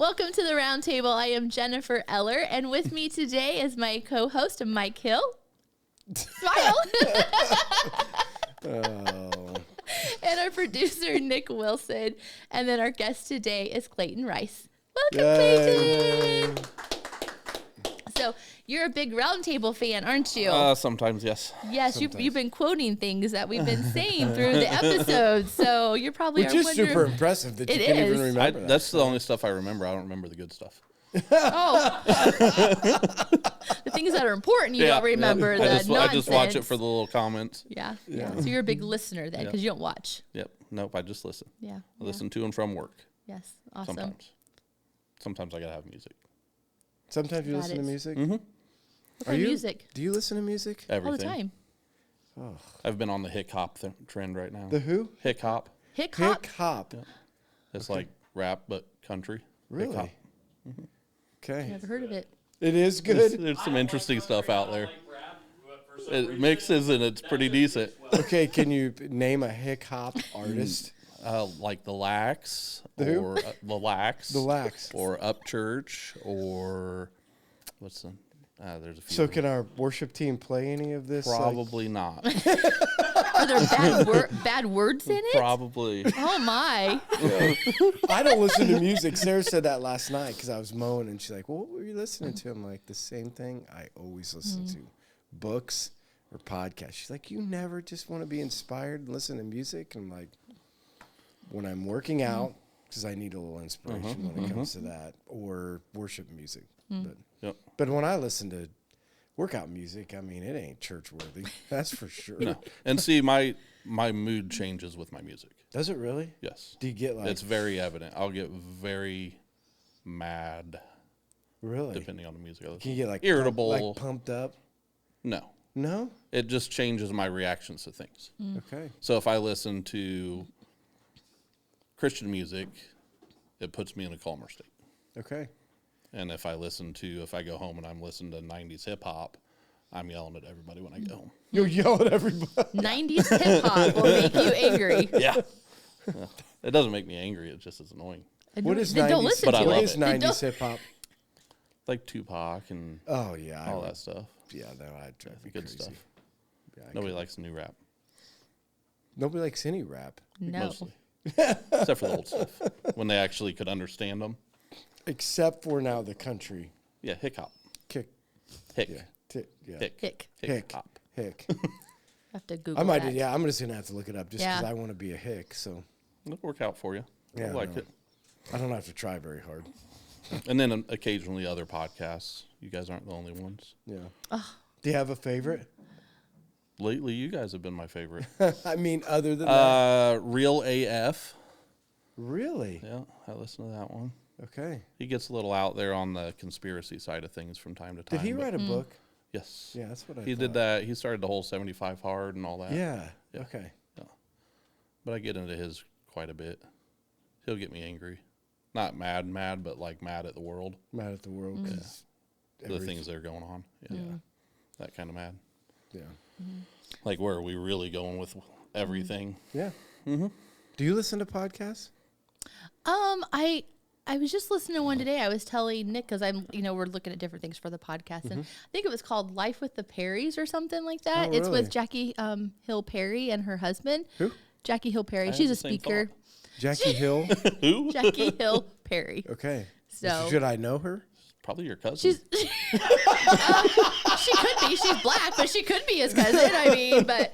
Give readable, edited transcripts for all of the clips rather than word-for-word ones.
Welcome to the Round Table. I am Jennifer Eller, and with me today is my co-host, Mike Hill. Smile. Oh. And our producer, Nick Wilson. And then our guest today is Clayton Rice. Welcome, Yay. Clayton. So you're a big Round Table fan, aren't you? Sometimes, yes. Yes, you've been quoting things that we've been saying through the episodes, so you're probably Which is super impressive that you can even remember that. That's the only stuff I remember. I don't remember the good stuff. Oh. The things that are important you don't remember. Yeah. The I just watch it nonsense. for the little comments. Yeah. So you're a big listener then, because you don't watch. Yep. Nope, I just listen. Yeah. I listen to and from work. Yes. Awesome. Sometimes I gotta have music. Sometimes you listen to music? Mm-hmm. What kind of music? Do you listen to music? Everything. All the time. Oh. I've been on the hick hop trend right now. The who? Hick hop. Hick hop? Hick hop. Yeah. It's like rap, but country. Really? Hick hop. Okay. Never heard of it. It is good. There's some interesting stuff out there. It mixes and it's pretty decent. Okay, can you name a hick hop artist? Like the Lax, The who? or the Lax, The Lax. or Upchurch, or what's the? There's a few. So can our worship team play any of this? Probably not. Are there bad words in it? Probably. Oh, my. I don't listen to music. Sarah said that last night because I was mowing, and she's like, well, what were you listening to? I'm like, the same thing I always listen to, books or podcasts. She's like, you never just want to be inspired and listen to music? And I'm like, when I'm working out, because I need a little inspiration when it comes to that, or worship music. But when I listen to workout music, I mean, it ain't church worthy. That's for sure. No. And see, my mood changes with my music. Does it really? Yes. Do you get like... It's very evident. I'll get very mad. Really? Depending on the music I listen to. Can you get like... irritable? Pumped up? No. No? It just changes my reactions to things. Okay. So if I listen to Christian music, it puts me in a calmer state. Okay. And if I go home and I'm listening to 90s hip hop, I'm yelling at everybody when I get home. You'll yell at everybody. 90s hip hop will make you angry. Yeah. It doesn't make me angry. It just is annoying. What is Then 90s? don't listen But I to love it. What is it. 90s hip hop? Like Tupac and Oh, yeah. all that stuff. Yeah, that would drive me Good crazy. stuff. Yeah, Nobody likes new rap. Nobody likes any rap. No. Mostly. Except for the old stuff. When they actually could understand them. Except for now the country. Yeah, hick hop. Kick. Hick. Yeah. Yeah. Hick. Hick. Hick hop. Hick. I have to Google I might. that. Yeah, I'm just gonna have to look it up just because Yeah. I want to be a hick. So It'll work out for you. Yeah, I like no. it. I don't have to try very hard. And then occasionally other podcasts. You guys aren't the only ones. Yeah. Do you have a favorite? Lately, you guys have been my favorite. I mean, other than that. Real AF. Really? Yeah, I listen to that one. Okay. He gets a little out there on the conspiracy side of things from time to time. Did he write a book? Yes. Yeah, that's what I He thought. did that. He started the whole 75 Hard and all that. Yeah. Yeah. Okay. Yeah. But I get into his quite a bit. He'll get me angry. Not mad, but like mad at the world. Mad at the world. 'Cause The things that are going on. Yeah. That kind of mad. Yeah. Like, where are we really going with everything? Yeah. Mm-hmm. Do you listen to podcasts? I was just listening to one today. I was telling Nick, because we're looking at different things for the podcast, and I think it was called Life with the Perrys or something like that. Oh, It's really? with Jackie Hill Perry and her husband. Who? Jackie Hill Perry. had She's the a same speaker. thought. Jackie Hill. Who? Jackie Hill Perry. Okay. So Should I know her? Probably your cousin. she's she could be. She's black, but she could be his cousin. I mean, but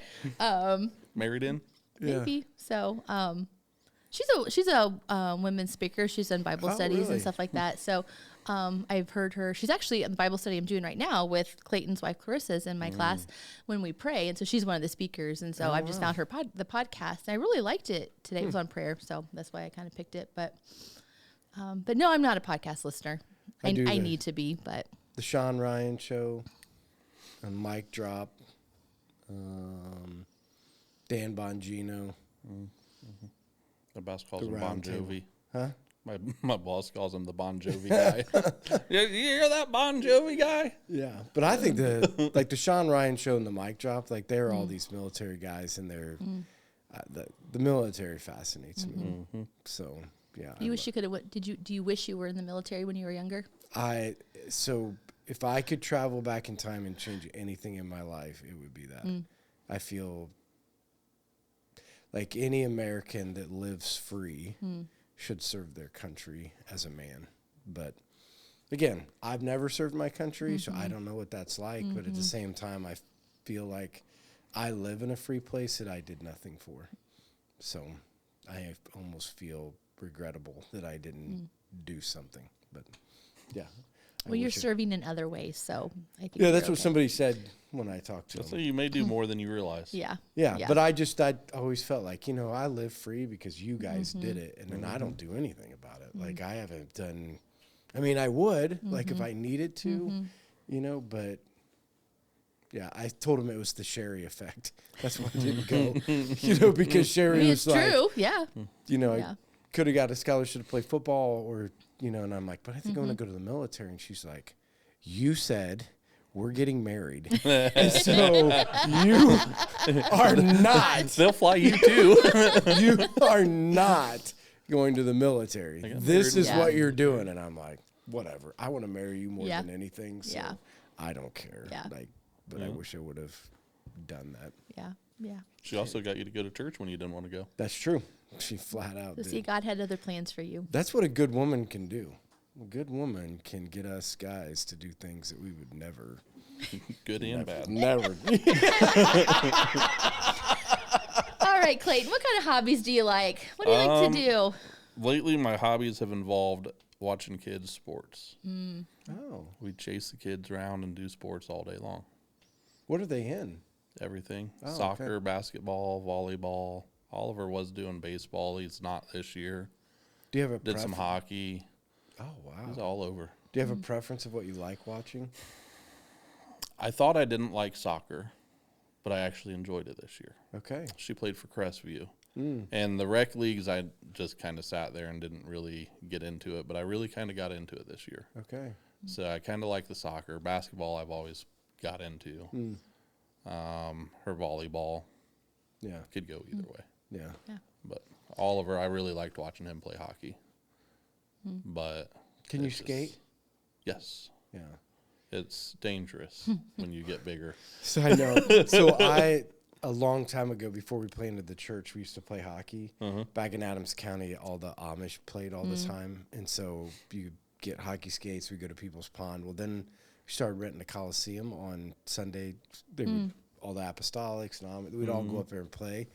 Married in? maybe. So she's a women's speaker. She's in Bible studies really? and stuff like that. So I've heard her. She's actually in the Bible study I'm doing right now with Clayton's wife Clarissa's in my class when we pray, and so she's one of the speakers. And so I've just found her the podcast, and I really liked it. Today it was on prayer, so that's why I kind of picked it. But no, I'm not a podcast listener. I need to be, but The Sean Ryan Show, a Mic Drop, Dan Bongino. My boss calls The him Bon Round Table. Jovi. Huh? My boss calls him the Bon Jovi guy. you hear that Bon Jovi guy? Yeah, but I think the Sean Ryan Show and the Mic Drop, like they're all these military guys, and they're the military fascinates me. So Yeah. You wish you could have. Do you wish you were in the military when you were younger? So if I could travel back in time and change anything in my life, it would be that. I feel like any American that lives free should serve their country as a man. But again, I've never served my country, so I don't know what that's like. But at the same time, I feel like I live in a free place that I did nothing for. So I almost feel regrettable that I didn't do something. But yeah. Well, you're serving in other ways, so I think. Yeah, that's what somebody said when I talked to them. So you may do more than you realize. Yeah. Yeah, but I always felt like, I live free because you guys did it, and then I don't do anything about it. Like, I haven't done, I would, like, if I needed to, but, yeah, I told him it was the Sherry effect. That's why I didn't go, because Sherry was like. It's true, yeah. I could have got a scholarship to play football or, and I'm like, but I think I want to go to the military. And she's like, you said we're getting married. And so you are not. They'll fly you too. You are not going to the military. This is what you're doing. And I'm like, whatever. I want to marry you more than anything. So I don't care. Yeah. But I wish I would have done that. Yeah. Yeah. She also got you to go to church when you didn't want to go. That's true. She flat out did. See, God had other plans for you. That's what a good woman can do. A good woman can get us guys to do things that we would never. Good and bad. Never. All right, Clayton, what kind of hobbies do you like? What do you like to do? Lately, my hobbies have involved watching kids' sports. Oh. We chase the kids around and do sports all day long. What are they in? Everything. Oh, Soccer, basketball, volleyball. Oliver was doing baseball. He's not this year. Do you have a Did some hockey. Oh, wow. He's all over. Do you have a preference of what you like watching? I thought I didn't like soccer, but I actually enjoyed it this year. Okay. She played for Crestview. And the rec leagues, I just kind of sat there and didn't really get into it, but I really kind of got into it this year. Okay. So I kind of like the soccer. Basketball I've always got into. Her volleyball. Yeah. Could go either way. Yeah. But Oliver, I really liked watching him play hockey. But can you skate? Yes. Yeah. It's dangerous when you get bigger. So I know. So a long time ago, before we played at the church, we used to play hockey. Back in Adams County, all the Amish played all the time. And so you get hockey skates, we go to People's Pond. Well, then we started renting the Coliseum on Sunday. They would, all the Apostolics and Amish, we'd all go up there and play.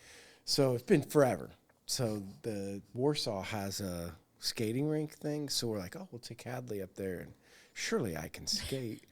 So it's been forever. So the Warsaw has a skating rink thing. So we're like, oh, we'll take Hadley up there, and surely I can skate.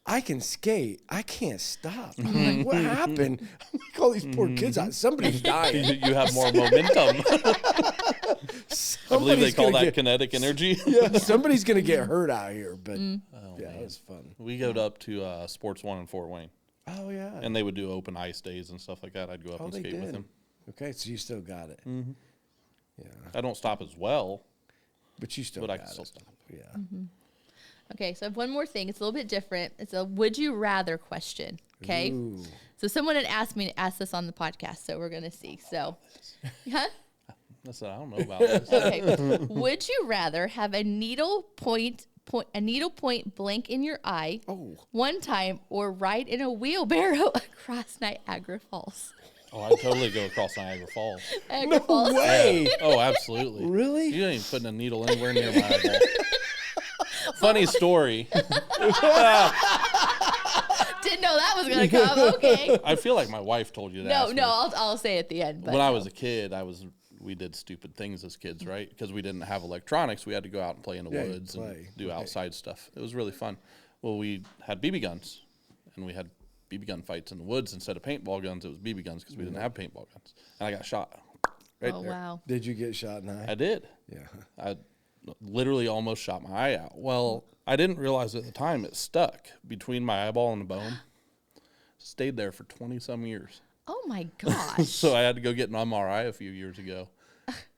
I can skate. I can't stop. I'm like, what happened? I'm like, all these poor kids, somebody's dying. You have more momentum. I believe they call that kinetic energy. Yeah, somebody's going to get hurt out here. But it was fun. We go up to Sports One in Fort Wayne. Oh, yeah. And they would do open ice days and stuff like that. I'd go up and skate with them. Okay, so you still got it. Yeah. I don't stop as well. But you still but got I can still stop. Yeah. Okay, so I have one more thing. It's a little bit different. It's a would you rather question. Okay. Ooh. So someone had asked me to ask this on the podcast, so we're gonna see. So huh? I said, I don't know about this. Okay. Would you rather have a needle point blank in your eye one time or ride in a wheelbarrow across Niagara Falls? Oh, I'd totally go across Niagara Falls. Niagara Falls. Way. Oh, absolutely. Really? You ain't putting a needle anywhere near my eyeball. Funny story. Didn't know that was gonna come. Okay. I feel like my wife told you that. No, I'll say at the end. But when I was a kid, we did stupid things as kids, right? Because we didn't have electronics. We had to go out and play in the woods and do outside stuff. It was really fun. Well, we had BB guns, and we had BB gun fights in the woods instead of paintball guns. It was BB guns because we didn't have paintball guns, and I got shot. Right there. Wow. Did you get shot in the eye? I did. Yeah. I literally almost shot my eye out. Well, I didn't realize at the time it stuck between my eyeball and the bone. Stayed there for 20-some years. Oh, my gosh. So I had to go get an MRI a few years ago.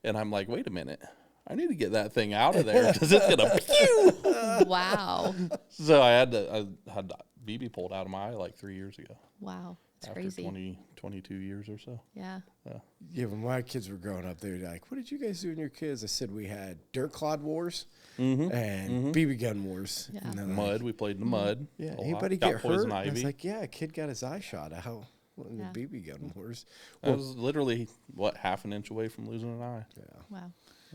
And I'm like, wait a minute. I need to get that thing out of there because it's going to pew. Wow. So I had BB pulled out of my eye like 3 years ago. Wow. after crazy. 22 years or so. Yeah. Yeah, when my kids were growing up, they were like, what did you guys do when your kids? I said we had dirt clod wars and BB gun wars. Yeah. And Mud. We played in the mud. yeah, a anybody lot. get Got poison hurt? I was ivy. like, yeah, a kid got his eye shot out in the BB gun wars. I was literally, half an inch away from losing an eye. Yeah. Wow.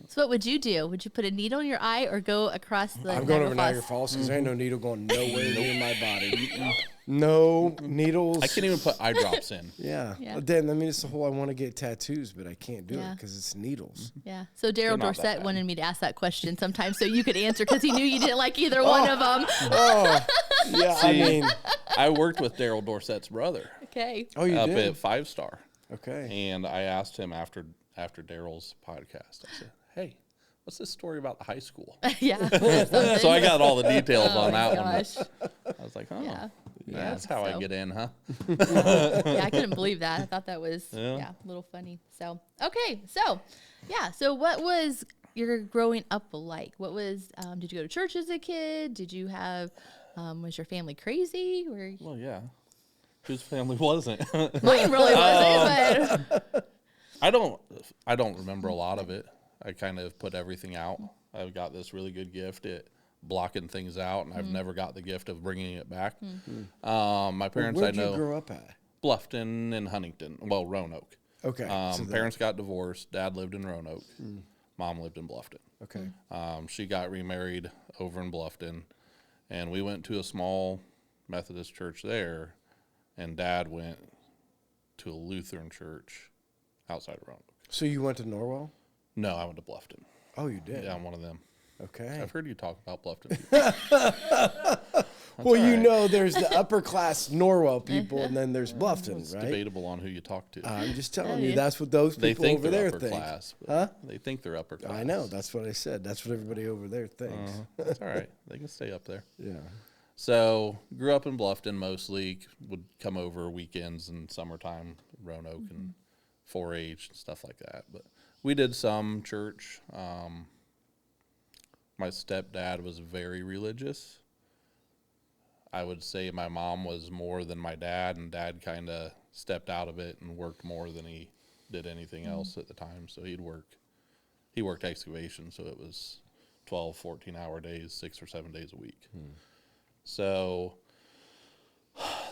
So what would you do? Would you put a needle in your eye or go across the I'm going over Niagara Falls? Falls because there ain't no needle going nowhere near my body. No needles. I can't even put eye drops in. Yeah. Yeah. Well, then, I mean, it's the whole I want to get tattoos, but I can't do it Yeah. because it's needles. Yeah. So Daryl not that Dorsett bad. wanted me to ask that question sometime so you could answer because he knew you didn't like either one of them. Oh, yeah. I mean, I worked with Daryl Dorsett's brother Okay. oh, you up did? at 5 Star. Okay. And I asked him after Daryl's podcast, I said, hey, what's this story about the high school? Yeah. So I got all the details on that Gosh. one. I was like, oh, Yeah. that's how I So- get in, huh? Yeah, I couldn't believe that. I thought that was Yeah. a little funny. So okay, so yeah, so what was your growing up like? What was did you go to church as a kid? Did you have was your family crazy? Or Well, yeah. Whose family wasn't? mine really wasn't, but I don't remember a lot of it. I kind of put everything out. I've got this really good gift at blocking things out, and I've never got the gift of bringing it back. My parents, Where'd I know, you grow up at? Bluffton and Huntington. Well, Roanoke. Okay. so that- Parents got divorced. Dad lived in Roanoke. Mom lived in Bluffton. okay. She got remarried over in Bluffton, and we went to a small Methodist church there, and Dad went to a Lutheran church outside of Roanoke. So you went to Norwell? No, I went to Bluffton. Oh, you did? Yeah, I'm one of them. Okay. I've heard you talk about Bluffton. Well, you right. know, there's the upper class Norwell people, and then there's Bluffton, It's right? debatable on who you talk to. I'm just telling Yeah. you, that's what those They people think over they're there upper think. class. But Huh? They think they're upper class. I know. That's what I said. That's what everybody over there thinks. That's all right. They can stay up there. Yeah. So grew up in Bluffton mostly. Would come over weekends and summertime, Roanoke and 4-H and stuff like that. But we did some church. My stepdad was very religious. I would say my mom was more than my dad, and Dad kind of stepped out of it and worked more than he did anything else at the time. So he worked excavation, so it was 12, 14-hour days, 6 or 7 days a week. So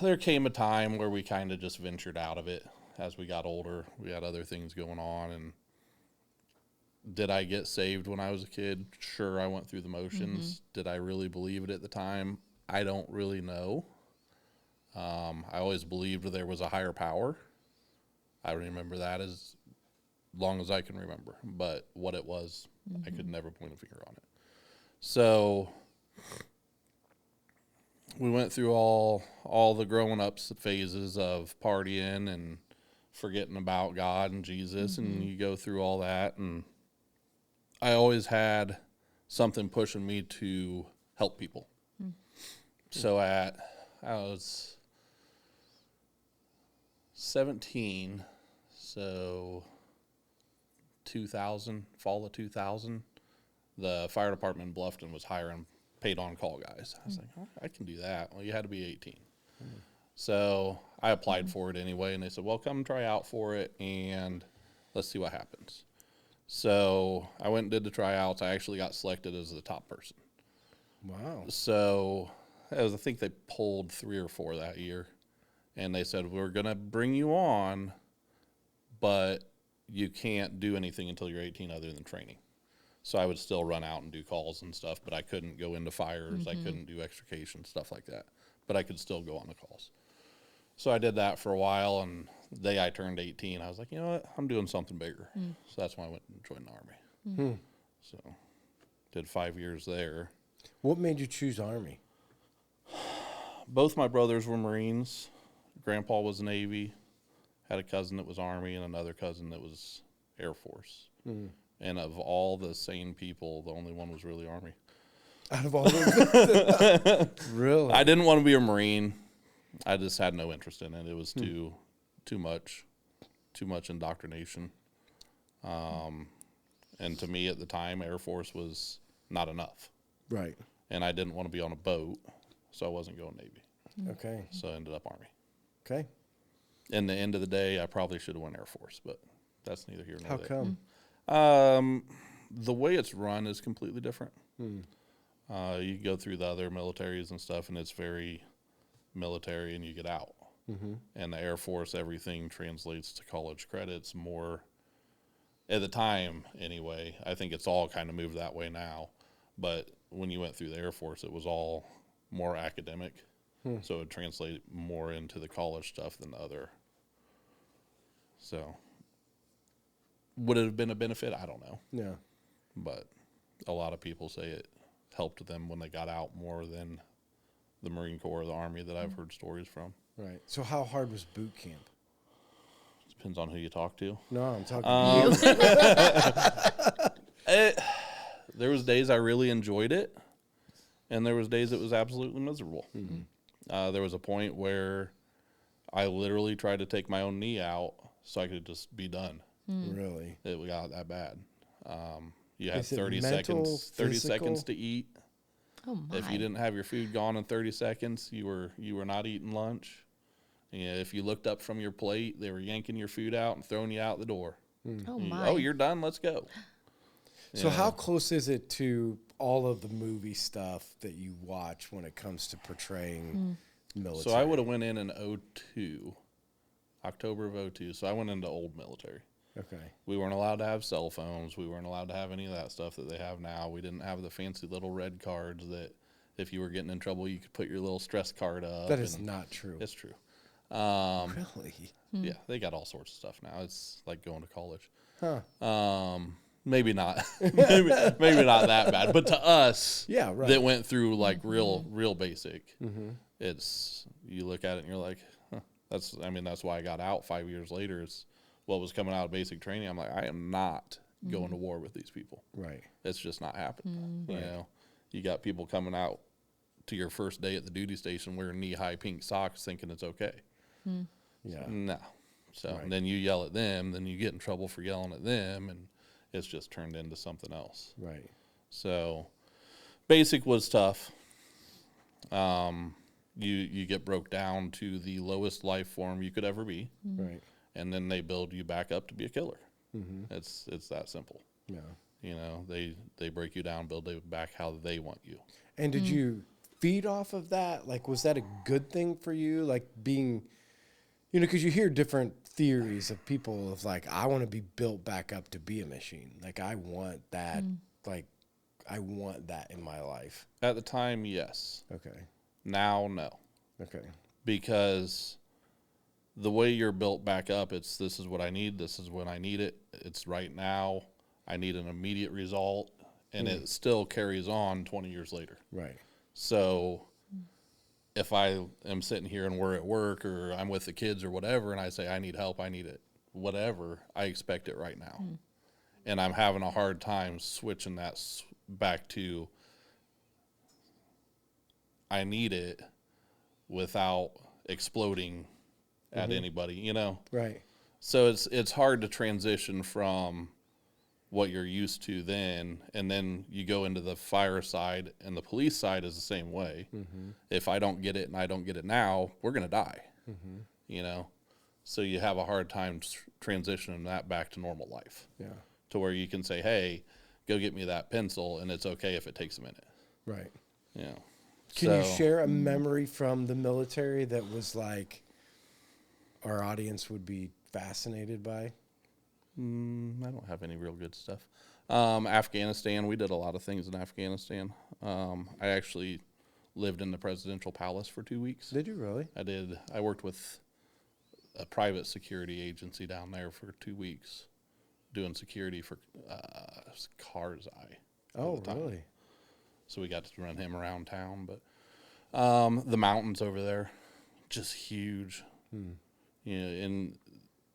there came a time where we kind of just ventured out of it as we got older. We had other things going on. And did I get saved when I was a kid? Sure, I went through the motions. Did I really believe it at the time? I don't really know. I always believed there was a higher power. I remember that as long as I can remember. But what it was, I could never point a finger on it. So we went through all the growing up phases of partying and forgetting about God and Jesus, and you go through all that. And I always had something pushing me to help people. So I was 17, so 2000, fall of 2000, the fire department in Bluffton was hiring paid on-call guys. I was like, oh, I can do that. Well, you had to be 18. So I applied for it anyway, and they said, well, come try out for it, and let's see what happens. So I went and did the tryouts. I actually got selected as the top person. Wow. So I think they pulled 3 or 4 that year, and they said, we're going to bring you on, but you can't do anything until you're 18 other than training. So I would still run out and do calls and stuff, but I couldn't go into fires. I couldn't do extrication, stuff like that. But I could still go on the calls. So I did that for a while, and the day I turned 18, I was like, you know what? I'm doing something bigger. So that's when I went and joined the Army. So did 5 years there. What made you choose Army? Both my brothers were Marines. Grandpa was Navy. Had a cousin that was Army and another cousin that was Air Force. And of all the sane people, the only one was really Army. Out of all those? Really? I didn't want to be a Marine. I just had no interest in it. It was too much indoctrination. And to me at the time, Air Force was not enough. Right. And I didn't want to be on a boat, so I wasn't going Navy. Okay. So I ended up Army. Okay. in the end of the day, I probably should have went Air Force, but that's neither here nor there. How come? The way it's run is completely different. You go through the other militaries and stuff, and it's very military, and you get out. And the Air Force, everything translates to college credits more. At the time, anyway, I think it's all kind of moved that way now. But when you went through the Air Force, it was all more academic. So it would translate more into the college stuff than the other. So would it have been a benefit? I don't know. Yeah. But a lot of people say it helped them when they got out more than the Marine Corps or the Army that I've heard stories from. Right. So how hard was boot camp? Depends on who you talk to. No, I'm talking to you. There was days I really enjoyed it, and there was days it was absolutely miserable. There was a point where I literally tried to take my own knee out so I could just be done. Really? It got that bad. You had Is it 30 mental, seconds. 30 physical? seconds to eat. Oh my. If you didn't have your food gone in 30 seconds, you were not eating lunch. And if you looked up from your plate, they were yanking your food out and throwing you out the door. Oh my. Oh, you're done. Let's go. So how close is it to all of the movie stuff that you watch when it comes to portraying military? So I would have went in 02, October of 02. So I went into old military. Okay. We weren't allowed to have cell phones. We weren't allowed to have any of that stuff that they have now. We didn't have the fancy little red cards that if you were getting in trouble, you could put your little stress card up. That is not true. It's true. Really? Yeah, they got all sorts of stuff now. It's like going to college. Huh. Maybe not. maybe not that bad. But to us, Yeah, right. that went through like real basic. It's, you look at it and you're like, huh, that's why I got out 5 years later. Is what was coming out of basic training. I'm like, I am not going to war with these people. Right. It's just not happening. You know, you got people coming out to your first day at the duty station wearing knee-high pink socks thinking it's okay. Yeah. No. So Right. then you yell at them, then you get in trouble for yelling at them, and it's just turned into something else. Right. So basic was tough. You get broke down to the lowest life form you could ever be. Right. And then they build you back up to be a killer. It's that simple. Yeah. You know, they break you down, build you back how they want you. And did you feed off of that? Like, was that a good thing for you? Like being, you know, because you hear different theories of people of like, I want to be built back up to be a machine. Like, I want that. Like, I want that in my life. At the time, yes. Okay. Now, no. Okay. Because the way you're built back up, this is what I need. This is when I need it. It's right now. I need an immediate result. And it still carries on 20 years later. Right. So if I am sitting here and we're at work or I'm with the kids or whatever, and I say, I need help, I need it, whatever, I expect it right now. And I'm having a hard time switching that back to I need it without exploding at anybody, you know? Right. So it's hard to transition from what you're used to then, and then you go into the fire side, and the police side is the same way. If I don't get it and I don't get it now, we're going to die, you know? So you have a hard time transitioning that back to normal life. Yeah. To where you can say, hey, go get me that pencil, and it's okay if it takes a minute. Right. Yeah. Can you share a memory from the military that was like our audience would be fascinated by? I don't have any real good stuff. Afghanistan, we did a lot of things in Afghanistan. I actually lived in the presidential palace for 2 weeks. Did you really? I did. I worked with a private security agency down there for 2 weeks doing security for Karzai. Oh, really? So we got to run him around town. But the mountains over there, just huge. You know, and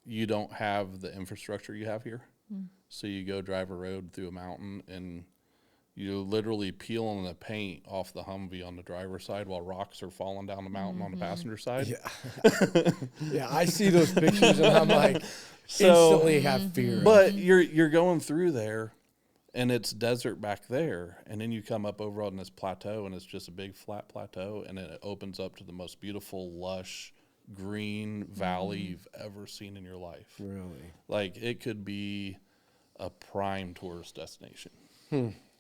you don't have the infrastructure you have here. So you go drive a road through a mountain, and you're literally peeling the paint off the Humvee on the driver's side while rocks are falling down the mountain on the passenger side. Yeah. Yeah, I see those pictures, and I'm like, instantly have fear. But you're going through there, and it's desert back there, and then you come up over on this plateau, and it's just a big flat plateau, and then it opens up to the most beautiful, lush, green valley you've ever seen in your life. Really? Like, it could be a prime tourist destination.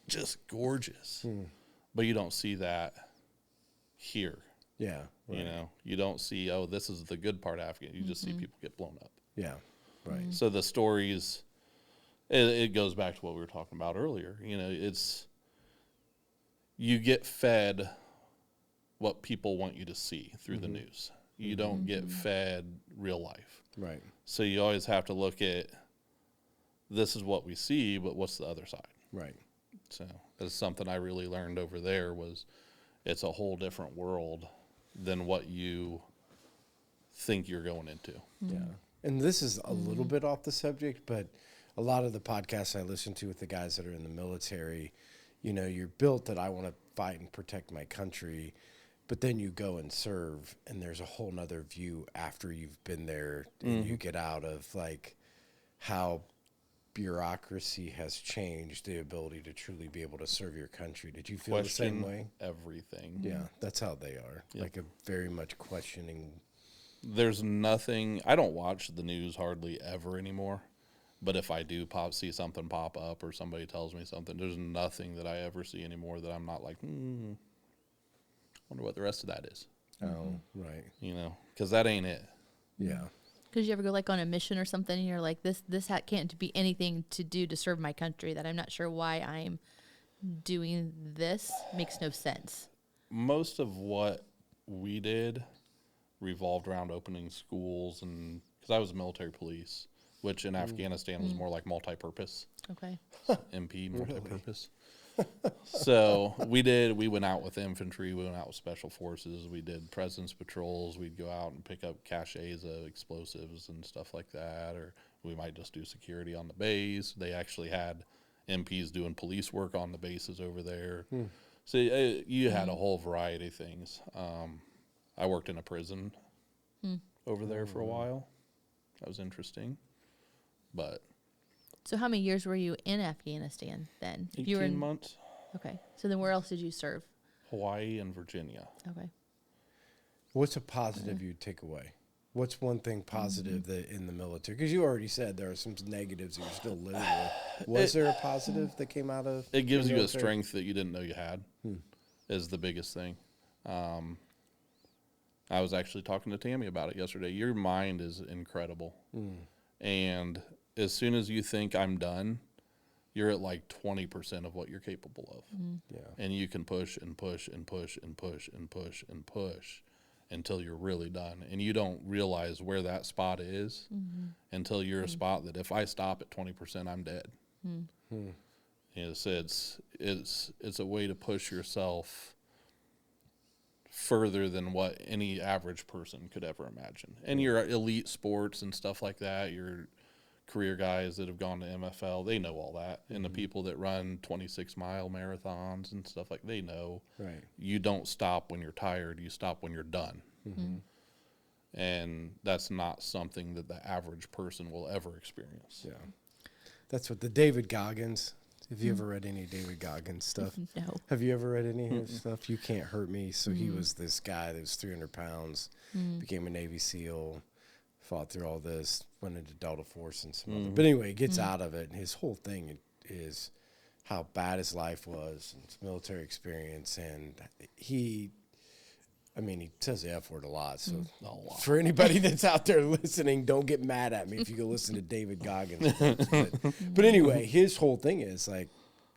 Just gorgeous. But you don't see that here. Yeah. Right. You know, you don't see, oh, this is the good part of Afghanistan. You just see people get blown up. Yeah. Right. So the stories, it goes back to what we were talking about earlier. You know, it's, you get fed what people want you to see through the news. You don't get fed real life. Right. So you always have to look at, this is what we see, but what's the other side? Right. So that's something I really learned over there was it's a whole different world than what you think you're going into. Yeah. And this is a little bit off the subject, but a lot of the podcasts I listen to with the guys that are in the military, you know, you're built that I want to fight and protect my country, but then you go and serve, and there's a whole nother view after you've been there and you get out of, like, how bureaucracy has changed the ability to truly be able to serve your country. Did you feel the same way? Everything. Yeah, that's how they are. Yep. Like a very much questioning. There's nothing, I don't watch the news hardly ever anymore, but if I do see something pop up or somebody tells me something, there's nothing that I ever see anymore that I'm not like, wonder what the rest of that is. Oh, right. You know, because that ain't it. Yeah. Because you ever go like on a mission or something and you're like, this hat can't be anything to do to serve my country, that I'm not sure why I'm doing this. Makes no sense. Most of what we did revolved around opening schools, and because I was military police, which in Afghanistan was more like multi-purpose. Okay. MP, multi-purpose. So we went out with infantry, we went out with special forces, we did presence patrols, we'd go out and pick up caches of explosives and stuff like that, or we might just do security on the base. They actually had MPs doing police work on the bases over there. So you had a whole variety of things. I worked in a prison over there for a while. That was interesting. But So how many years were you in Afghanistan then? 18 months. Okay. So then where else did you serve? Hawaii and Virginia. Okay. What's a positive you'd take away? What's one thing positive that in the military? Because you already said there are some negatives that you're still living with. Was there a positive that came out of it? Gives the you a military? strength that you didn't know you had. Is the biggest thing. I was actually talking to Tammy about it yesterday. Your mind is incredible. And as soon as you think I'm done, you're at like 20% of what you're capable of. Yeah. And you can push and push and push and push and push and push until you're really done. And you don't realize where that spot is until you're a spot that if I stop at 20%, I'm dead. It's a way to push yourself further than what any average person could ever imagine. And your elite sports and stuff like that, your career guys that have gone to MFL, they know all that. And the people that run 26-mile marathons and stuff like, they know. Right. You don't stop when you're tired. You stop when you're done. And that's not something that the average person will ever experience. Yeah. That's what the David Goggins. Have you ever read any David Goggins stuff? No. Have you ever read any of his stuff? You Can't Hurt Me. So he was this guy that was 300 pounds, became a Navy SEAL, fought through all this, went into Delta Force and some other. But anyway, he gets out of it, and his whole thing is how bad his life was and his military experience. And he says the F word a lot. So for anybody that's out there listening, don't get mad at me if you go listen to David Goggins. But anyway, his whole thing is like,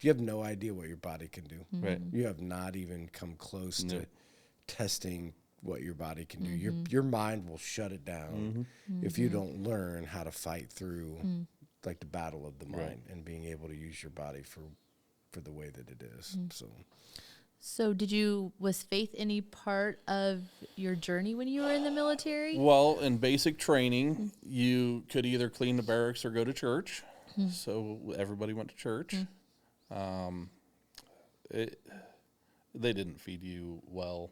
you have no idea what your body can do. Right. You have not even come close to testing what your body can do. Your mind will shut it down if you don't learn how to fight through like the battle of the mind and being able to use your body for the way that it is. So was faith any part of your journey when you were in the military? Well, in basic training, you could either clean the barracks or go to church. So everybody went to church. They didn't feed you well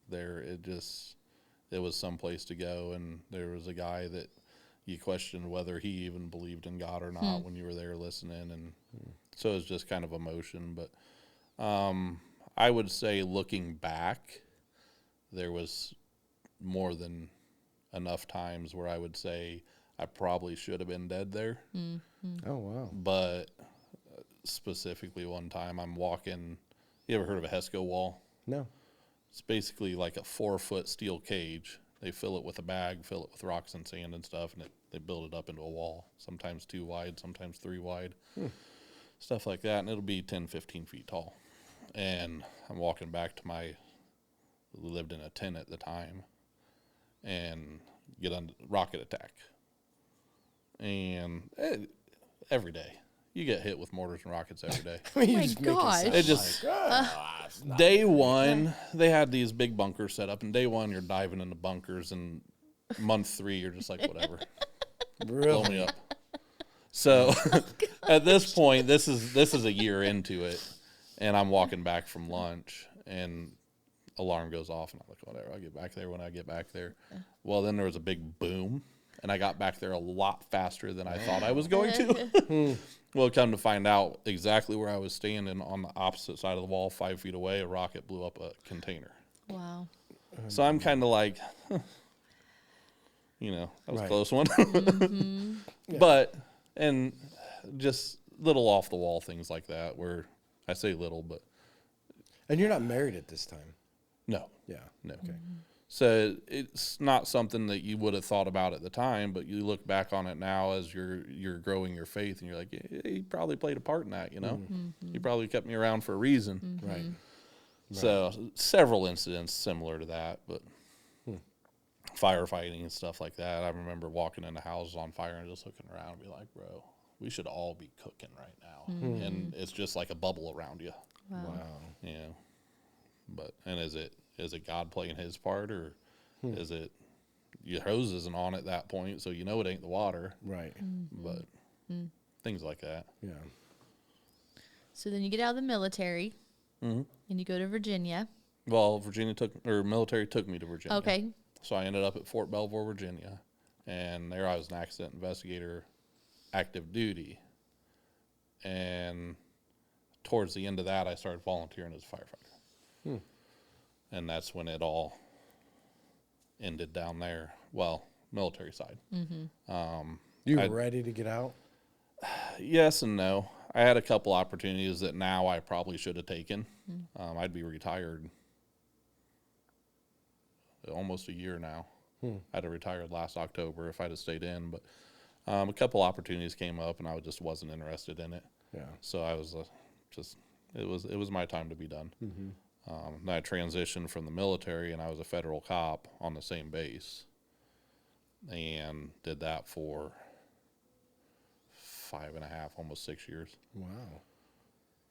there. It was some place to go, and there was a guy that you questioned whether he even believed in God or not when you were there listening, and so it was just kind of emotion. But I would say, looking back, there was more than enough times where I would say I probably should have been dead there. Mm-hmm. Oh, wow. But specifically one time I'm walking, you ever heard of a HESCO wall? No. It's basically like a 4-foot steel cage. They fill it with a bag, fill it with rocks and sand and stuff, and they build it up into a wall, sometimes 2 wide, sometimes 3 wide, stuff like that. And it'll be 10, 15 feet tall. And I'm walking back to we lived in a tent at the time, and get on rocket attack. And every day. You get hit with mortars and rockets every day. My gosh. It just day one, they had these big bunkers set up, and day one you're diving into bunkers, and month 3 you're just like, whatever, blow me up. So at this point, this is a year into it, and I'm walking back from lunch, and alarm goes off, and I'm like, whatever, I'll get back there when I get back there. Well, then there was a big boom, and I got back there a lot faster than I thought I was going to. Well, come to find out, exactly where I was standing on the opposite side of the wall, 5 feet away, a rocket blew up a container. Wow. So I'm kind of like, that was a close one. Yeah. But, and just little off the wall things like that, where I say little, but. And you're not married at this time? No. Yeah. No. Okay. So it's not something that you would have thought about at the time, but you look back on it now as you're growing your faith, and you're like, yeah, he probably played a part in that, He probably kept me around for a reason. Right. So several incidents similar to that, but firefighting and stuff like that. I remember walking into houses on fire and just looking around and be like, bro, we should all be cooking right now. And it's just like a bubble around you. Wow. But, and is it God playing his part, or is it your hose isn't on at that point, so it ain't the water. Right. But things like that. Yeah. So then you get out of the military, and you go to Virginia. Well, military took me to Virginia. Okay. So I ended up at Fort Belvoir, Virginia, and there I was an accident investigator, active duty. And towards the end of that, I started volunteering as a firefighter. And that's when it all ended down there. Well, military side. You were ready to get out? Yes and no. I had a couple opportunities that now I probably should have taken. I'd be retired almost a year now. I'd have retired last October if I'd have stayed in, but a couple opportunities came up, and I just wasn't interested in it. Yeah. So I was it was my time to be done. Then I transitioned from the military, and I was a federal cop on the same base, and did that for 5.5, almost 6 years. Wow.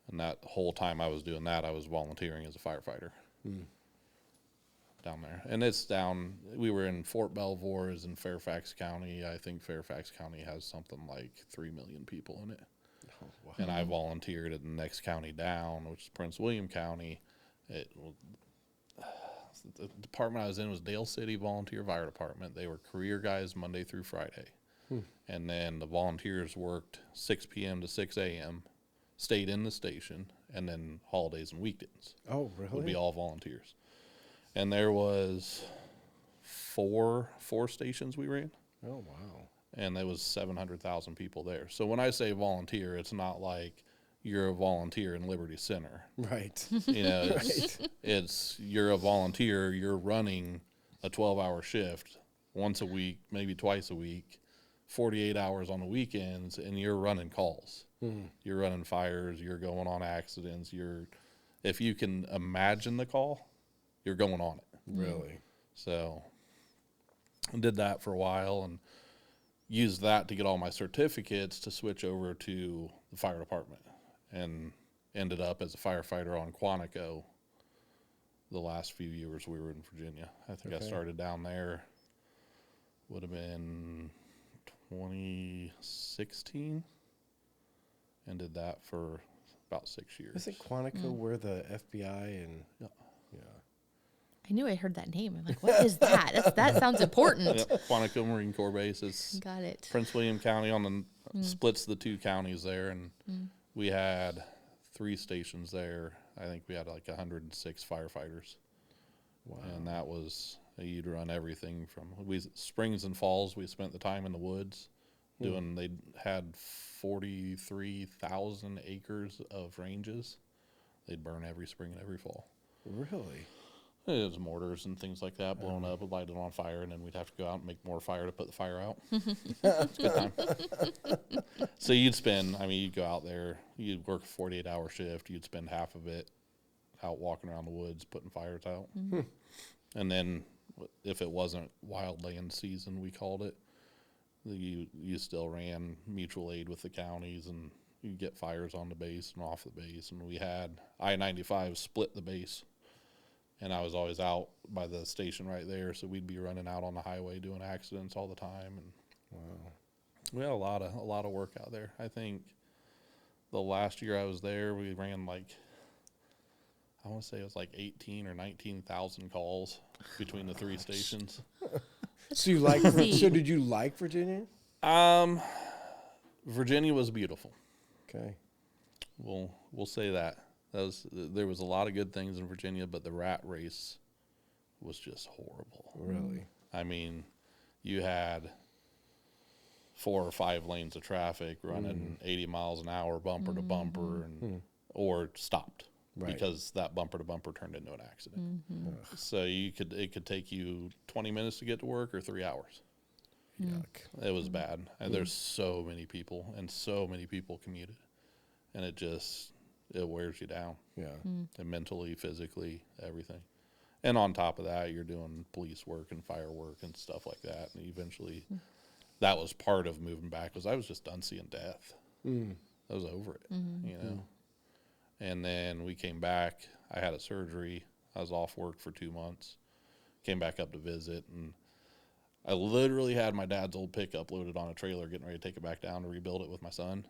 And that whole time I was doing that, I was volunteering as a firefighter down there. And we were in Fort Belvoir, is in Fairfax County. I think Fairfax County has something like 3 million people in it. Oh, wow. And I volunteered at the next county down, which is Prince William County. The department I was in was Dale City Volunteer Fire Department. They were career guys Monday through Friday. And then the volunteers worked 6 p.m. to 6 a.m., stayed in the station, and then holidays and weekends. Oh, really? Would be all volunteers. And there was four stations we ran. Oh, wow. And there was 700,000 people there. So when I say volunteer, it's not like you're a volunteer in Liberty Center. Right. It's you're a volunteer, you're running a 12-hour shift once a week, maybe twice a week, 48 hours on the weekends, and you're running calls. You're running fires, you're going on accidents, if you can imagine the call, you're going on it. Really? So I did that for a while and used that to get all my certificates to switch over to the fire department, and ended up as a firefighter on Quantico the last few years we were in Virginia. I think I started down there, would have been 2016, and did that for about 6 years. Isn't Quantico where the FBI and... Yeah. I knew I heard that name. I'm like, what is that? That sounds important. Yep, Quantico Marine Corps Base. It's Got it. Prince William County splits the 2 counties there, and we had 3 stations there. I think we had like 106 firefighters Wow. And that was, you'd run everything from, springs and falls, we spent the time in the woods doing, they had 43,000 acres of ranges. They'd burn every spring and every fall. Really? It was mortars and things like that blown up, light it on fire, and then we'd have to go out and make more fire to put the fire out. It's a good time. So you'd go out there, you'd work a 48-hour shift, you'd spend half of it out walking around the woods, putting fires out. And then if it wasn't wildland season, we called it, you still ran mutual aid with the counties, and you get fires on the base and off the base. And we had I-95 split the base. And I was always out by the station right there, so we'd be running out on the highway doing accidents all the time. And wow, we had a lot of work out there. I think the last year I was there, we ran I want to say it was 18 or 19,000 calls between the 3 stations. So did you like Virginia? Virginia was beautiful. Okay. We'll say that. There was a lot of good things in Virginia, but the rat race was just horrible. Really? I mean, you had 4 or 5 lanes of traffic running 80 miles an hour, bumper to bumper, or stopped because that bumper to bumper turned into an accident. So it could take you 20 minutes to get to work or 3 hours. Yuck. It was bad. And there's so many people, and so many people commuted, and it wears you down. Yeah. And mentally, physically, everything. And on top of that, you're doing police work and fire work and stuff like that. And eventually, that was part of moving back, because I was just done seeing death. I was over it, you know. And then we came back. I had a surgery. I was off work for 2 months. Came back up to visit, and I literally had my dad's old pickup loaded on a trailer, getting ready to take it back down to rebuild it with my son.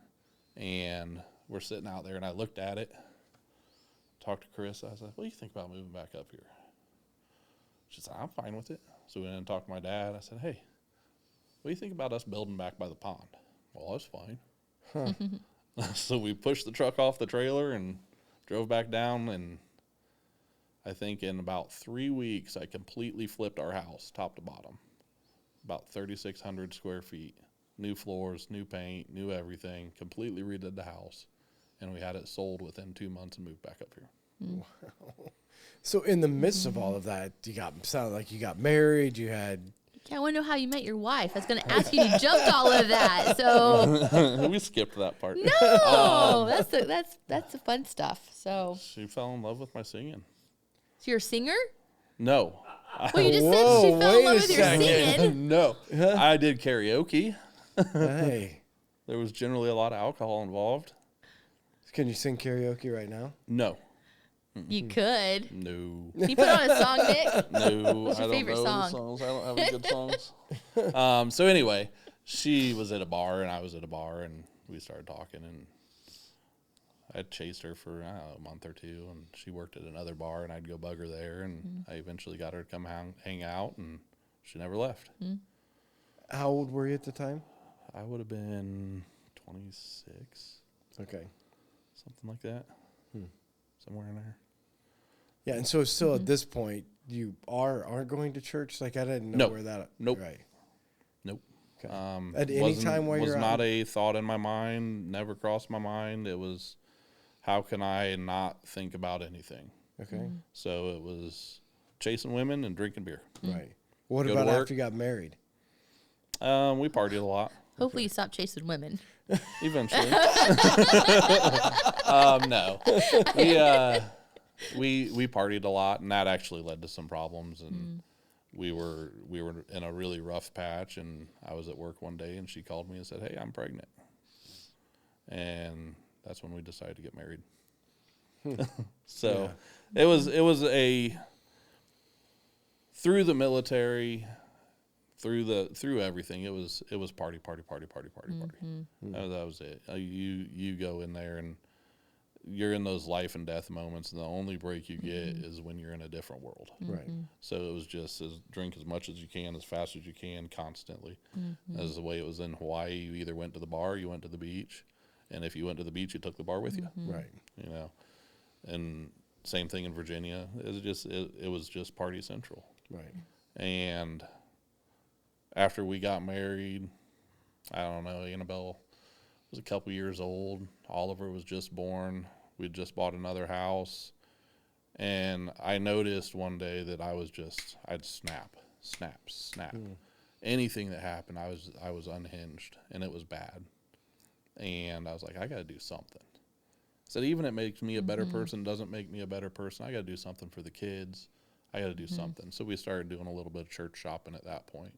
And we're sitting out there, and I looked at it, talked to Chris. I was like, what do you think about moving back up here? She said, I'm fine with it. So we went and talked to my dad. I said, hey, what do you think about us building back by the pond? Well, that's fine. So we pushed the truck off the trailer and drove back down, and I think in about 3 weeks, I completely flipped our house top to bottom. About 3,600 square feet. New floors, new paint, new everything, completely redid the house. And we had it sold within 2 months and moved back up here. Wow. So in the midst of all of that, sounded like you got married, you had... Yeah, I want to know how you met your wife. I was going to ask you, you jumped all of that. So we skipped that part. No, that's the fun stuff. So she fell in love with my singing. So you're a singer? No. Well, you just said she fell in love with your singing. No, I did karaoke. Hey. There was generally a lot of alcohol involved. Can you sing karaoke right now? No. You could. No. Can you put on a song, Nick? No. What's your favorite song? Songs. I don't have any good songs. So anyway, she was at a bar and I was at a bar, and we started talking, and I chased her for a month or 2, and she worked at another bar, and I'd go bug her there, and I eventually got her to come hang out, and she never left. How old were you at the time? I would have been 26. Okay. Something like that. Somewhere in there. Yeah, and so still at this point, you aren't going to church? Like, I didn't know where that... Nope. Right. Nope. Okay. At any time while you're was out? not a thought in my mind, never crossed my mind. It was, how can I not think about anything? Okay. So it was chasing women and drinking beer. Right. What Go about to work. after you got married? We partied a lot. Hopefully you stop chasing women. Eventually. No. We partied a lot, and that actually led to some problems, and we were in a really rough patch, and I was at work one day, and she called me and said, hey, I'm pregnant. And that's when we decided to get married. So it was through the military, through everything, it was party. That was it. You go in there, and you're in those life and death moments, and the only break you get is when you're in a different world. Right. So it was just drink as much as you can, as fast as you can, constantly. As the way it was in Hawaii, you either went to the bar, you went to the beach, and if you went to the beach, you took the bar with you. Right. You know, and same thing in Virginia. It was just Party Central. Right. And after we got married, I don't know, Annabelle was a couple years old. Oliver was just born. We'd just bought another house. And I noticed one day that I'd snap. Anything that happened, I was unhinged, and it was bad. And I was like, I got to do something. I said, even it makes me a better person, doesn't make me a better person. I got to do something for the kids. I got to do something. So we started doing a little bit of church shopping at that point,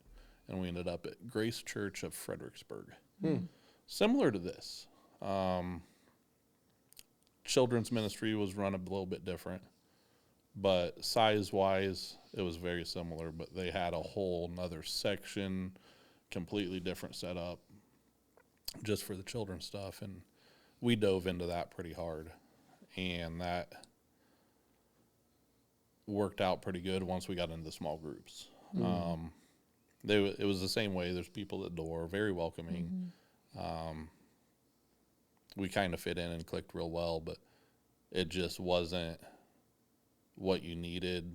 and we ended up at Grace Church of Fredericksburg. Similar to this. Children's ministry was run a little bit different, but size-wise, it was very similar. But they had a whole nother section, completely different setup, just for the children's stuff, and we dove into that pretty hard, and that worked out pretty good once we got into the small groups. It was the same way. There's people at the door, very welcoming. We kind of fit in and clicked real well, but it just wasn't what you needed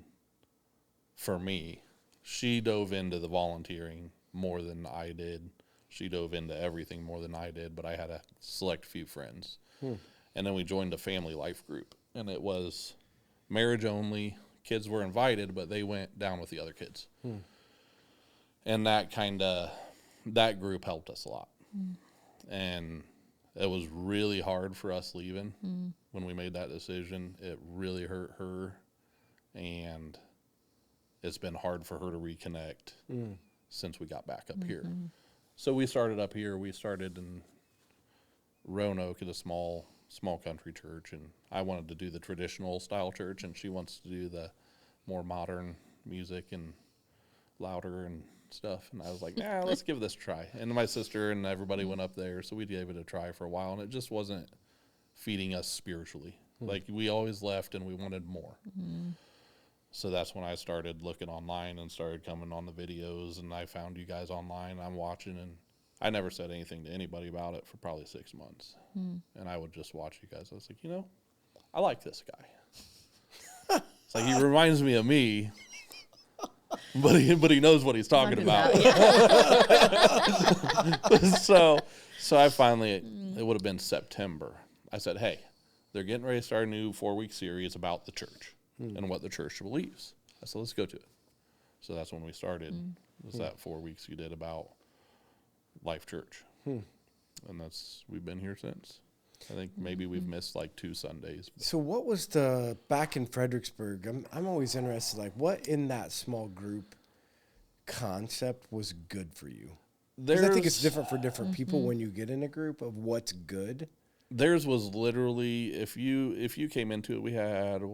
for me. She dove into the volunteering more than I did. She dove into everything more than I did, but I had a select few friends. And then we joined a family life group, and it was marriage only. Kids were invited, but they went down with the other kids. And that group helped us a lot. And it was really hard for us leaving when we made that decision. It really hurt her, and it's been hard for her to reconnect since we got back up here. So we started up here. We started in Roanoke at a small country church, and I wanted to do the traditional style church, and she wants to do the more modern music and louder and stuff. And I was like, nah, let's give this a try. And my sister and everybody went up there, so we gave it a try for a while, and it just wasn't feeding us spiritually. Like, we always left and we wanted more. So that's when I started looking online and started coming on the videos, and I found you guys online. I'm watching, and I never said anything to anybody about it for probably 6 months. And I would just watch you guys. I was like, I like this guy. It's like, he reminds me of me, but he knows what he's talking about. So I finally, it would have been September. I said, hey, they're getting ready to start a new 4-week series about the church and what the church believes. I said, let's go to it. So that's when we started. It was that 4 weeks you did about Life Church. And we've been here since. I think maybe we've missed like 2 Sundays. So what was back in Fredericksburg, I'm always interested, like, what in that small group concept was good for you? Because I think it's different for different people when you get in a group of what's good. Theirs was literally, if you came into it, we had 5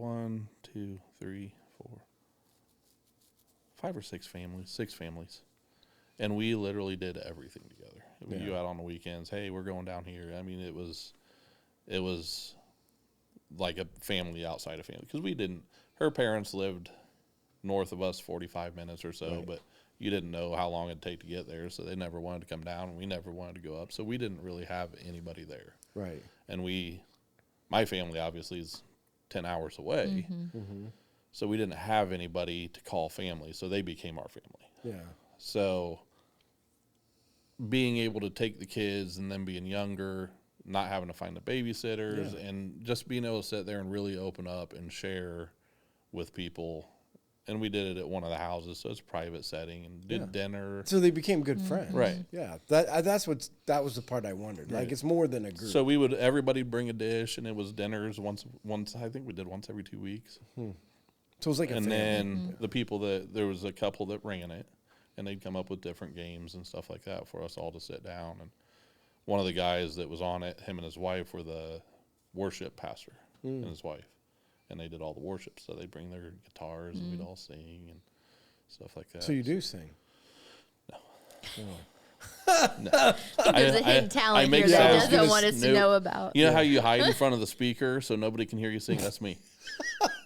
or 6 families, 6 families. And we literally did everything together. We go out on the weekends. Hey, we're going down here. I mean, it was like a family outside of family. Because her parents lived north of us 45 minutes or so, but you didn't know how long it'd take to get there. So they never wanted to come down, and we never wanted to go up. So we didn't really have anybody there. Right. And my family obviously is 10 hours away. So we didn't have anybody to call family. So they became our family. Yeah. So being able to take the kids and then being younger, not having to find the babysitters, and just being able to sit there and really open up and share with people. And we did it at one of the houses, so it's a private setting, and did dinner. So they became good friends. Right. Yeah. That was the part I wondered. Like, it's more than a group. So everybody bring a dish, and it was dinners once, I think we did once every 2 weeks. So it was like a family. And then the people there was a couple that ran it, and they'd come up with different games and stuff like that for us all to sit down. And one of the guys that was on it, him and his wife were the worship pastor and his wife. And they did all the worship. So they'd bring their guitars and we'd all sing and stuff like that. So you do sing? No. There's a hidden talent here that doesn't want us to know about. You know how you hide in front of the speaker so nobody can hear you sing? That's me.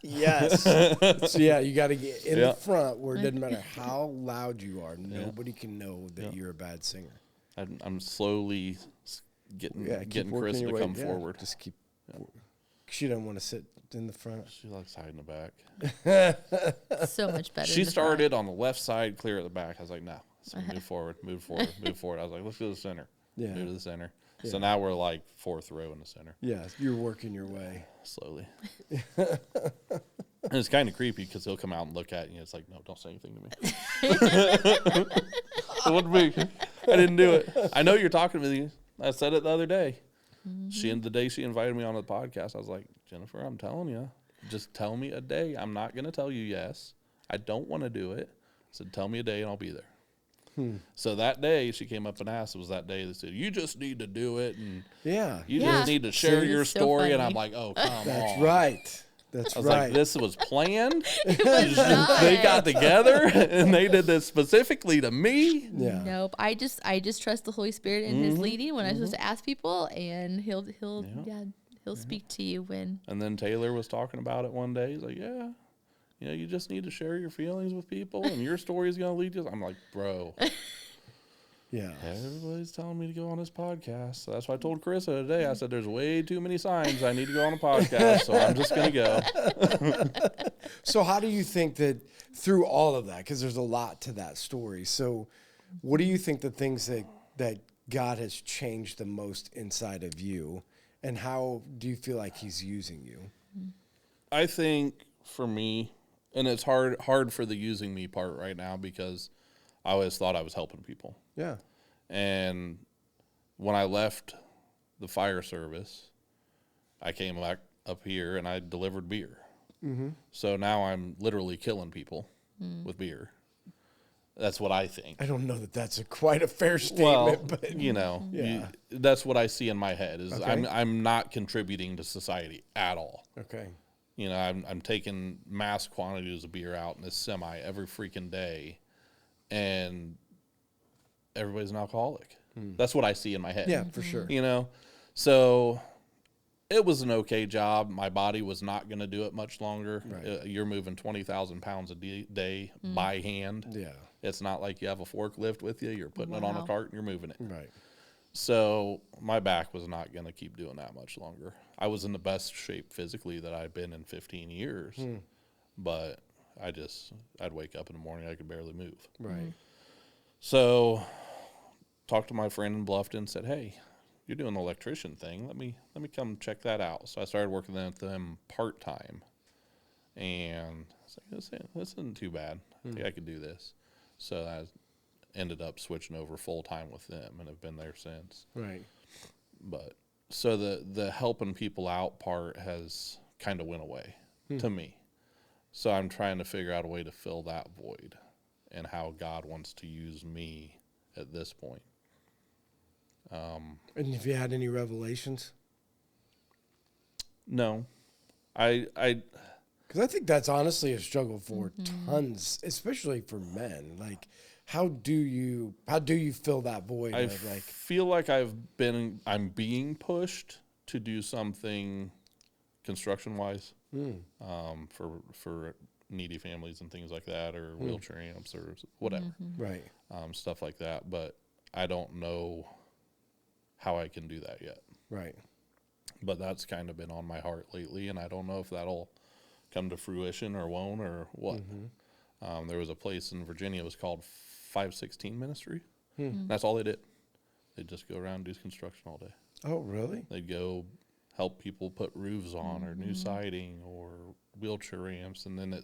Yes. So you got to get in the front where it doesn't matter how loud you are. Nobody can know that you're a bad singer. I'm slowly getting Chris to come forward. Just keep. She doesn't want to sit in the front? She likes hiding the back. So much better. She started on the left side, clear at the back. I was like, no. So move forward. I was like, let's go to the center. Yeah. Move to the center. Yeah. So now we're like fourth row in the center. Yeah, you're working your way. Slowly. And it's kind of creepy because he'll come out and look at you. It's like, no, don't say anything to me. It wouldn't be. I didn't do it. I know you're talking to me. I said it the other day. The day she invited me on the podcast, I was like, Jennifer, I'm telling you, just tell me a day. I'm not going to tell you yes. I don't want to do it. I said, tell me a day and I'll be there. So that day she came up and asked, it was that day they said, you just need to do it. And you just need to share your story. And I'm like, oh, come on. That's right. That's I was right. like, this was planned. not. They got together and they did this specifically to me. Yeah. Nope. I just trust the Holy Spirit in His leading when I'm supposed to ask people, and He'll speak to you when. And then Taylor was talking about it one day. He's like, yeah, you just need to share your feelings with people, and your story is going to lead you. I'm like, bro. Yeah. Everybody's telling me to go on this podcast. So that's why I told Carissa today. I said, there's way too many signs I need to go on a podcast, so I'm just going to go. So how do you think that through all of that, because there's a lot to that story, so what do you think the things that God has changed the most inside of you, and how do you feel like He's using you? I think for me, and it's hard for the using me part right now because I always thought I was helping people. Yeah. And when I left the fire service, I came back up here and I delivered beer. So now I'm literally killing people with beer. That's what I think. I don't know that that's quite a fair statement, but that's what I see in my head. Is Okay. I'm not contributing to society at all. okay. I'm taking mass quantities of beer out in this semi every freaking day, and everybody's an alcoholic. That's what I see in my head. Yeah, for sure. So it was an okay job. My body was not going to do it much longer. Right. You're moving 20,000 pounds a day by hand. Yeah. It's not like you have a forklift with you. You're putting it on a cart and you're moving it. Right. So my back was not going to keep doing that much longer. I was in the best shape physically that I'd been in 15 years, but I'd wake up in the morning, I could barely move. Right. So talked to my friend in Bluffton, said, hey, you're doing the electrician thing. Let me come check that out. So I started working with them part-time, and I was like, this isn't too bad. I think I could do this. So I ended up switching over full-time with them and have been there since. Right. But so the helping people out part has kind of went away to me. So I'm trying to figure out a way to fill that void and how God wants to use me at this point. And have you had any revelations? No. Because I think that's honestly a struggle for tons, especially for men. Like, how do you fill that void? I feel like I'm being pushed to do something construction wise, for needy families and things like that, or wheelchair amps or whatever, right? Stuff like that. But I don't know how I can do that yet. Right. But that's kind of been on my heart lately, and I don't know if that'll come to fruition or won't or what. There was a place in Virginia, it was called 516 Ministry. That's all they did. They'd just go around and do construction all day. Oh, really? They'd go help people put roofs on or new siding or wheelchair ramps, and then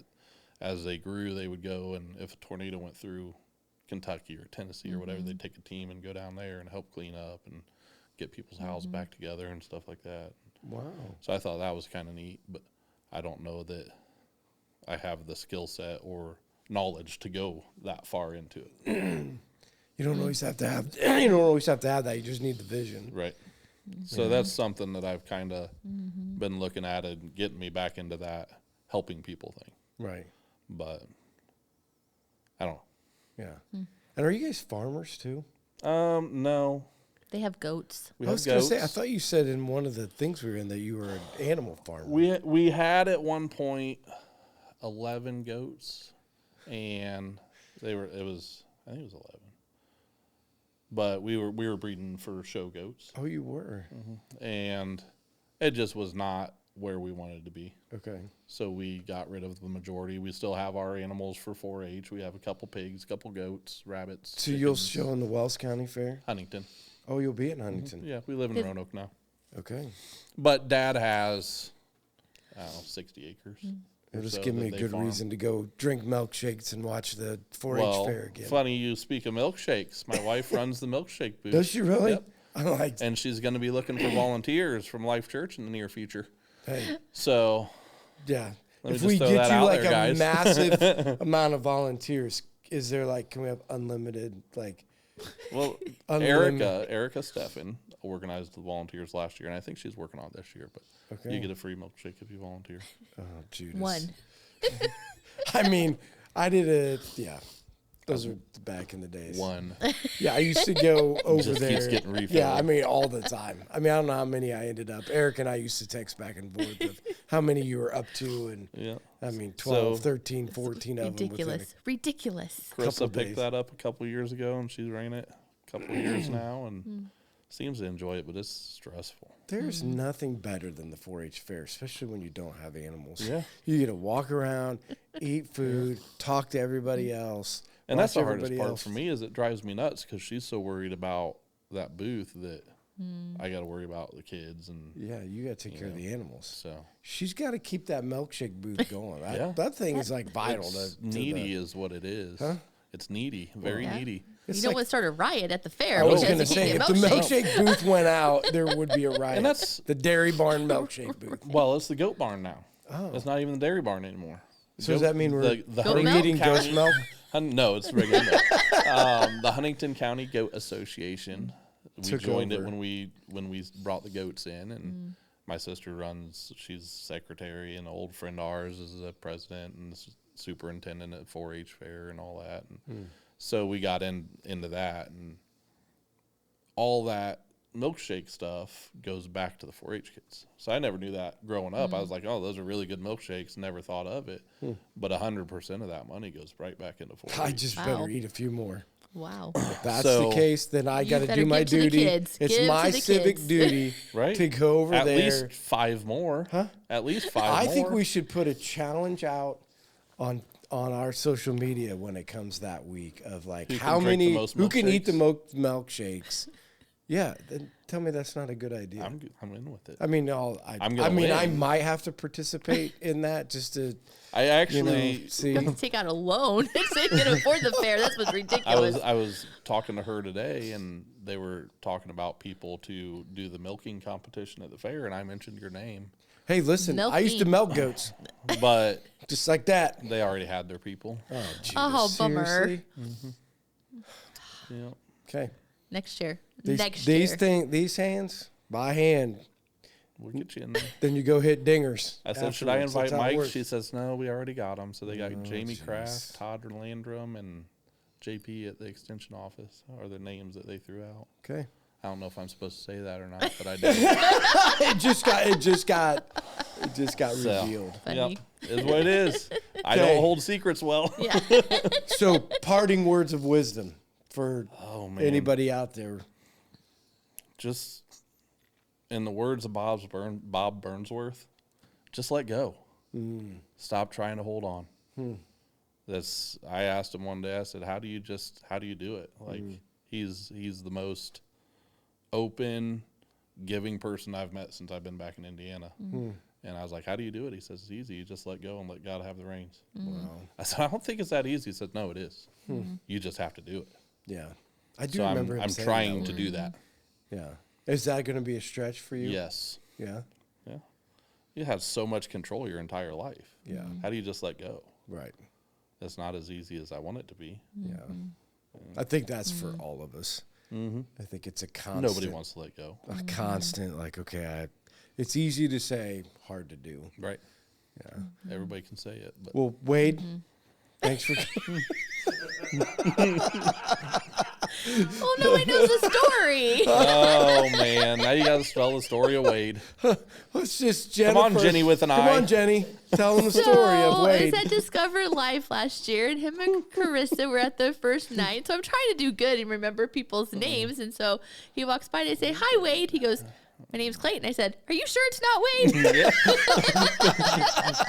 as they grew, they would go, and if a tornado went through Kentucky or Tennessee or whatever, they'd take a team and go down there and help clean up and get people's houses back together and stuff like that. Wow. So I thought that was kind of neat, but I don't know that I have the skill set or knowledge to go that far into it. You don't always have to have. You don't always have to have that. You just need the vision. Right. So that's something that I've kind of been looking at and getting me back into that helping people thing. Right. But I don't know. Yeah. And are you guys farmers too? No. They have goats. We I have was going to goats. say, I thought you said in one of the things we were in that you were an animal farmer. We had at one point 11 goats, and I think it was 11. But we were breeding for show goats. Oh, you were? And it just was not where we wanted to be. Okay. So we got rid of the majority. We still have our animals for 4-H. We have a couple pigs, a couple goats, rabbits. So chickens. you'll show in the Wells County Fair? Huntington. Oh, you'll be in Huntington. Yeah, we live in Roanoke now. Okay. But Dad has, 60 acres. It'll just so give me a that they good farm. reason to go drink milkshakes and watch the 4-H fair again. Funny you speak of milkshakes. My wife runs the milkshake booth. Does she really? Yep. I like. And she's going to be looking for volunteers from Life Church in the near future. Hey, So, yeah. Let me If just we throw get that you out like there, a guys. massive amount of volunteers, is there like, can we have unlimited, like, well, unlimited? Erica Steffen organized the volunteers last year, and I think she's working on it this year. But Okay. you get a free milkshake if you volunteer. Oh, Judas. One. I mean, I did it. Yeah. Those are back in the days. One. Yeah, I used to go over Just there. keeps getting refilled. Yeah, I mean, all the time. I mean, I don't know how many I ended up. Eric and I used to text back and forth of how many you were up to. And Yeah. I mean, 12, So- 13, 14 of them. Ridiculous. Ridiculous. Carissa Couple picked days. that up a couple years ago, and she's ran it a couple of years now, and seems to enjoy it, but it's stressful. There's nothing better than the 4-H fair, especially when you don't have animals. Yeah. You get to walk around, eat food, talk to everybody else. And that's watch the hardest everybody part else. for me is it drives me nuts because she's so worried about that booth that I got to worry about the kids. And Yeah, you got to take care of the animals. so She's got to keep that milkshake booth going. Yeah. That thing is like vital. it's To needy is what it is. Huh? It's needy, very Yeah. needy. It's You don't like- want to start a riot at the fair I was because going to you say, can't if get the milkshakes. milkshake booth went out, there would be a riot. And that's- the Dairy Barn milkshake booth. Well, it's the goat barn now. Oh. It's not even the dairy barn anymore. So does that mean we're Goat we're milk? eating goat milk? No, it's regular milk. The Huntington County Goat Association. We Took joined over. it when we brought the goats in, and my sister runs. She's secretary, and an old friend of ours is the president and the superintendent at 4-H fair and all that. And so we got into that, and all that milkshake stuff goes back to the 4-H kids. So I never knew that growing up. I was like, oh, those are really good milkshakes. Never thought of it. But 100% of that money goes right back into 4-H. I just Wow. better eat a few more. Wow. If that's So- the case, then I got to better do my give to the duty. kids. It's Give my to the civic kids. duty Right? to go over At there. least 5 more. Huh? At least 5 I more. think we should put a challenge out on our social media when it comes that week of like Who can how drink the many most who can eat the milkshakes? milkshakes. Yeah, then tell me that's not a good idea. I'm in with it. I mean, I'm gonna I win. might have to participate in that just to I actually see. You have to take out a loan so you can afford the fair. That's what's ridiculous. I was talking to her today, and they were talking about people to do the milking competition at the fair, and I mentioned your name, Hey, listen, I used to Milking. milk goats but just like that. they already had their people. Oh, Jesus, Oh, bummer. seriously? Yeah. Okay. Next year. These Next these year. these hands by hand. We'll get you in there. Then you go hit dingers. I said, should I afterwards. invite That's how it Mike? works. She says, no, we already got him. So they got Jamie jeez. Kraft, Todd Landrum, and JP at the extension office are the names that they threw out. Okay. I don't know if I'm supposed to say that or not, but I did. It just got So. revealed. Funny. Yep, is what it is. I Okay. don't hold secrets well. Yeah. So, parting words of wisdom for Oh, man. anybody out there. Just in the words of Bob Burnsworth, just let go. Stop trying to hold on. I asked him one day, I said, how do you do it? Like he's the most open, giving person I've met since I've been back in Indiana. And I was like, how do you do it? He says, it's easy. You just let go and let God have the reins. Wow. I said, I don't think it's that easy. He said, no, it is. You just have to do it. Yeah. I do So remember him I'm saying trying that. to do that. Yeah. Is that going to be a stretch for you? Yes. Yeah. Yeah. You have so much control your entire life. Yeah. How do you just let go? Right. That's not as easy as I want it to be. Yeah. I think that's for all of us. I think it's a constant. Nobody wants to let go. A constant, like, okay, it's easy to say, hard to do. Right. Yeah. Everybody can say it. But Well, Wade, thanks for. Oh, nobody knows the story. oh, man. Now you got to spell the story of Wade. Let's just Jennifer. Come on, Jenny with an Come I. on, Jenny. Tell them the story of So, I Wade. was at Discover Life last year, and him and Carissa were at the first night. So I'm trying to do good and remember people's names. And so he walks by and I say, hi, Wade. He goes, My name's Clayton. I said, are you sure it's not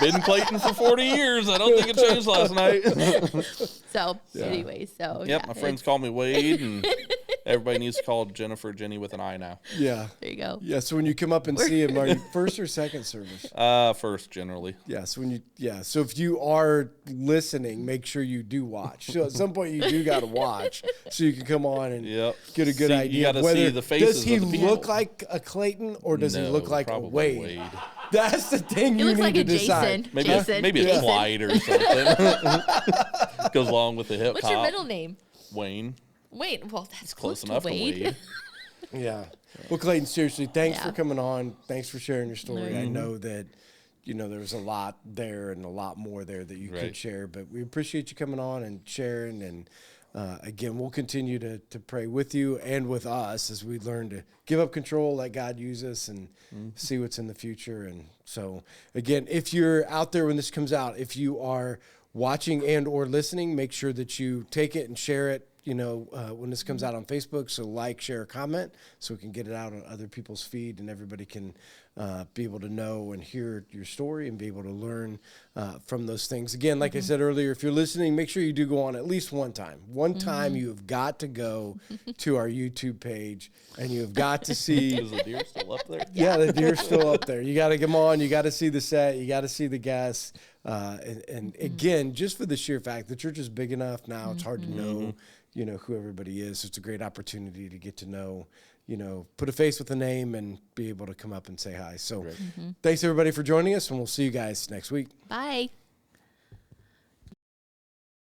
Wade? Been Clayton for 40 years. I don't think it changed last night. So, anyways, Yep, my friends call me Wade, and everybody needs to call Jennifer Jenny with an I now. Yeah. There you go. Yeah, so when you come up and see him, are you first or second service? First, generally. Yeah, so if you are listening, make sure you do watch. So at some point you do got to watch so you can come on and get a good idea. You got to see the faces. Does he of the people. look like a Clayton or does he look like a Wade? That's the thing He you looks need like to a decide. Jason. Maybe a Clyde or something. Goes along with the hip hop. What's your middle name? Wayne. Wayne. Well, that's Close to enough Wade. to Wade. Yeah. Well, Clayton, seriously, thanks for coming on. Thanks for sharing your story. I know that, there was a lot there and a lot more there that you could share, but we appreciate you coming on and sharing. And again, we'll continue to pray with you and with us as we learn to give up control, let God use us, and see what's in the future. And so, again, if you're out there when this comes out, if you are watching and or listening, make sure that you take it and share it, when this comes out on Facebook. So like, share, comment, so we can get it out on other people's feed and everybody can be able to know and hear your story and be able to learn from those things. Again, like I said earlier, if you're listening, make sure you do go on at least one time. One time you have got to go to our YouTube page and you have got to see. Is the deer still up there? Yeah, the deer's still up there. You got to come on. You got to see the set. You got to see the guests. And again, just for the sheer fact, the church is big enough now, it's hard to know, who everybody is. So it's a great opportunity to get to know, put a face with a name and be able to come up and say hi. So thanks everybody for joining us, and we'll see you guys next week. Bye.